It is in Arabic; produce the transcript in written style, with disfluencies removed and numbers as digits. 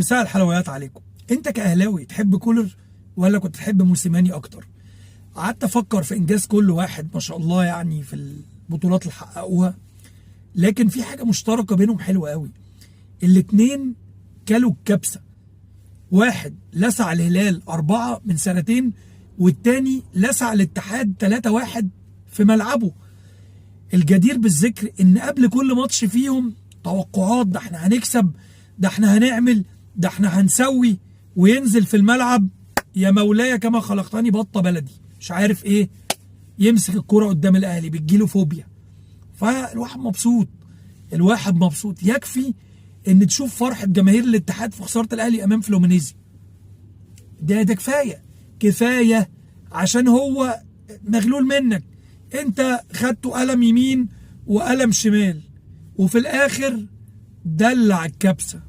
مساء الحلويات عليكم. انت كاهلاوي تحب كولر ولا كنت تحب موسيماني اكتر؟ قعدت افكر في انجاز كل واحد ما شاء الله يعني في البطولات اللي حققوها، لكن في حاجه مشتركه بينهم حلوه قوي. الاتنين كلوا الكبسه، واحد لسع الهلال 4 من سنتين والتاني لسع الاتحاد 3-1 في ملعبه. الجدير بالذكر ان قبل كل ماتش فيهم توقعات، ده احنا هنكسب، ده احنا هنعمل، ده احنا هنسوي، وينزل في الملعب يا مولاي كما خلقتني بطه بلدي مش عارف ايه، يمسك الكرة قدام الاهلي بتجيله فوبيا. الواحد مبسوط يكفي ان تشوف فرحه جماهير الاتحاد في خساره الاهلي امام فلومينيزي. ده كفايه عشان هو مغلول منك. انت خدته قلم يمين وقلم شمال، وفي الاخر دلع الكبسه.